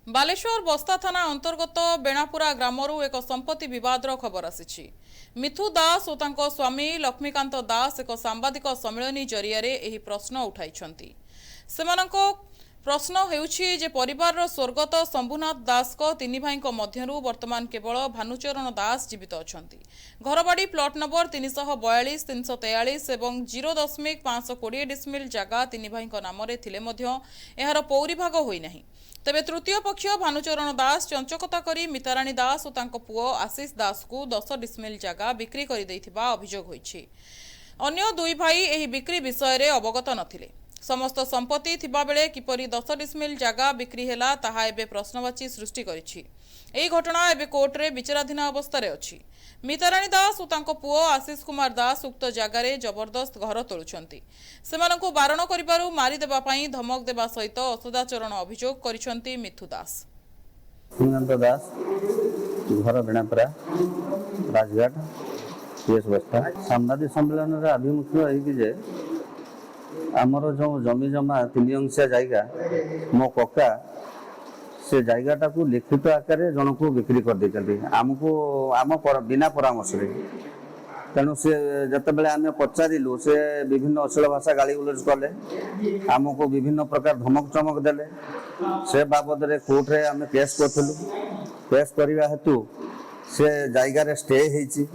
बालेश्वर बस्ता थाना अंतर्गत बेणापुरा ग्रामरू एक संपत्ति विवादर खबर आसी। मिथु दास और तांको स्वामी लक्ष्मीकांत दास एक सांबादिक सम्मेलन जरिया एही प्रश्न उठाई। प्रश्न हेउछि जे परिवार स्वर्गत शंभुनाथ दास को तीन भाई मध्यरु वर्तमान केवल भानुचरण दास जीवित अछंती। घरबाड़ी प्लॉट नंबर 342, 343 एवं 0.520 डिसमिल जगह तीन भाई नाम यार पौरी भाग होई नहीं। तेबे तृतीय पक्ष भानुचरण दास चंचकता करी मिताराणी दास और तांको पुओ आशीष दास को 10 डिसमिल जगह बिक्री कर दैथिबा अभियोग होईछि। अन्य दुई भाई एही बिक्री विषय रे अवगत नथिले। समस्त संपत्ति थिबा बेले किपरि 10 डिसमिल जगह बिक्री हेला ताहा एबे प्रश्नवाची सृष्टि करिछि। एही घटना एबे कोर्ट रे विचाराधीन अवस्था रे अछि। मिताराणी दास और तांको पुओ आशीष कुमार दास उक्त जगार जबरदस्त घर तोलुछंती। सेमानंकु बारण करिबारु मारी देबा पई धमक देबा सहित असदाचरण अभियोग करिसंती मिथु दास। लक्ष्मीकांत दास घर बेणापुरा राजघाट केस बस्ता सांबादिक सम्मेलन रे अभिमुख्य है जे आमर जो जमी जमा 3 अंशिया जायगा मो कका से जायगाटा को लिखित आकार जन को बिक्री कर देते आमको आम बिना परामर्श तेणु से जिते बड़े आम पचारू से विभिन्न अश्लील भाषा गाली गुलज कले आमको विभिन्न प्रकार धमक चमक देले से बाबद रे कोर्ट रे आम केस करूँ। केस करने हेतु से जगार स्टे होती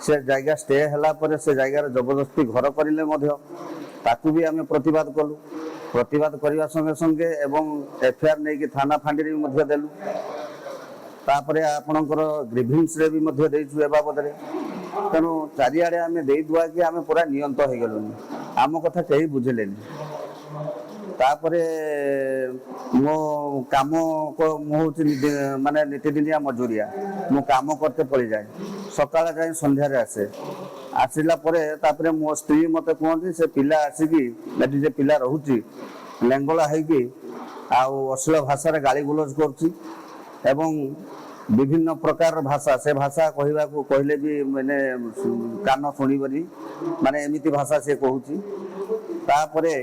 से जगह स्टे होला पर से जगार जबरदस्ती घर करें ताकू भी आम प्रतिवाद कलु। प्रतिवाद करने संगे संगे एवं एफआईआर नहीं कि थाना फांडी भी देलु। तापरे आपणकर ग्रीभिंस रे भी देचु ए बाबद रे तेणु चारिआडे आम दे दुआ कि आम पूरा नियंत्रण हो गलुनी आम कथा कहीं बुझेनि। तापरे मो काम को माने नीतिदिनिया मजूरिया मो काम करते पड़ जाए सकाळ जाए संध्यारे आसे आसला तापरे मो स्त्री मते कहती से पिला आसिकी जे पिला रोची लेंगला होगी अश्लील भाषा गाली गुलज कर विभिन्न प्रकार भाषा से भाषा कहले भी मैंने कान शुणबनी माने एमती भाषा से कहूँ। तापरे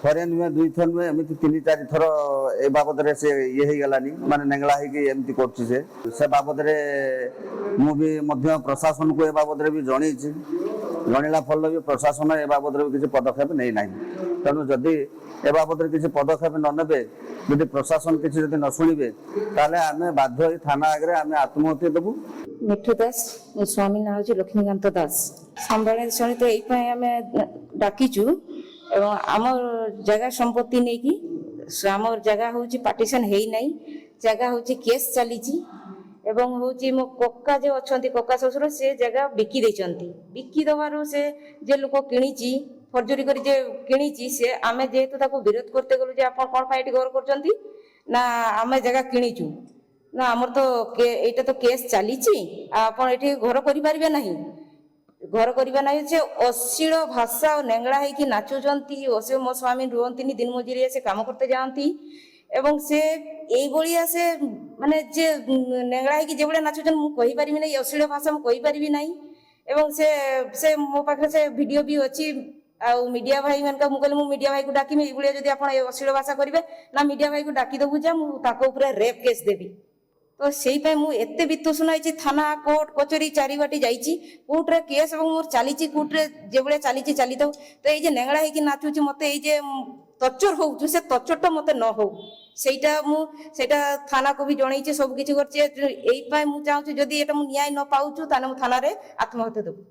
थरे नुहे दुई थर नुहे एमती 3-4 थर ए बाबद रे से ये हो गलानी माने नेंगला होगी एमती कर से बाबद रे मु भी मध्य प्रशासन को ए बाबद रे भी जनईछि। जनला फल भी प्रशासन ए बाबद रे किसी पदक्षेप नहीं ना तेणु जदि ए बाबद रे किसी पदक्षेप न नेबे जदि प्रशासन किसी जदि न शुणिबे ताले आमे बाध्य होई थाना आगे आमे आत्महत्या देबु। मिठू दास स्वामी ना हो लक्ष्मीकांत दास संभाले सहित एई पय आमे डाकीचु एवं आम जगह संपत्ति नहीं कि आम जगह हूँ पार्टीशन है नहीं जगह हूँ केस चली एवं हूँ मो कक्का जो अच्छा कक्का ससुर से जगह बिकी बिकी दबार से जे लोक किणी फर्जरी कर किणी से आम जेहेतु विरोध करते गलु जे आप कौन फाइट घर कर ना आम जगह किणीचु ना आमर तो एटा तो केस चली आप घर करें ना घर करवा ना से अश्लील भाषा और नेंगड़ा है नाचुंती मो स्वामी रुहती दिन मजूरी से कम करते जाती एवं से ये से माने जे नेंगड़ा है जो नाचुन मुझे पारि ना अश्लील भाषा मुझे पारि ना एवं से मो पाखे से वीडियो भी अच्छी मीडिया भाई मान मुझे मीडिया भाई को डाकमी ये आप अश्लील भाषा करेंगे ना मीडिया भाई को डाकी देवु जे मुझे रेप केस देवी तो से एते वित्तोषण थाना कोर्ट कचेरी चारिबाटी जाइए कोर्ट रे केस मोर चली कोर्ट रे जो चली चली तो ये नेंगड़ा है नाचुची मत ये टर्चर हो से टर्चर मत न हो सेटा थाना को भी जनई सब किसी कर जदि न्याय न पाऊँ ताने थाना रे आत्महत्या देबू।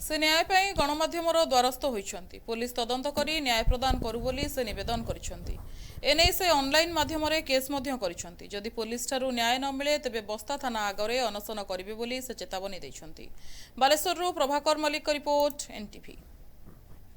से न्याय पाई गणमाध्यमर द्वारस्थ होइछंती। पुलिस तदंत करी न्याय प्रदान करू बोली से निवेदन करिसंती। एने से ऑनलाइन माध्यम केस मध्य करिसंती। जदि पुलिस ठारू न्याय न मिले तेबे बस्ता थाना आगरे अनशन करिवे बोली से चेतावनी दैछंती। बालेश्वररू प्रभाकर मलिक रिपोर्ट NTV।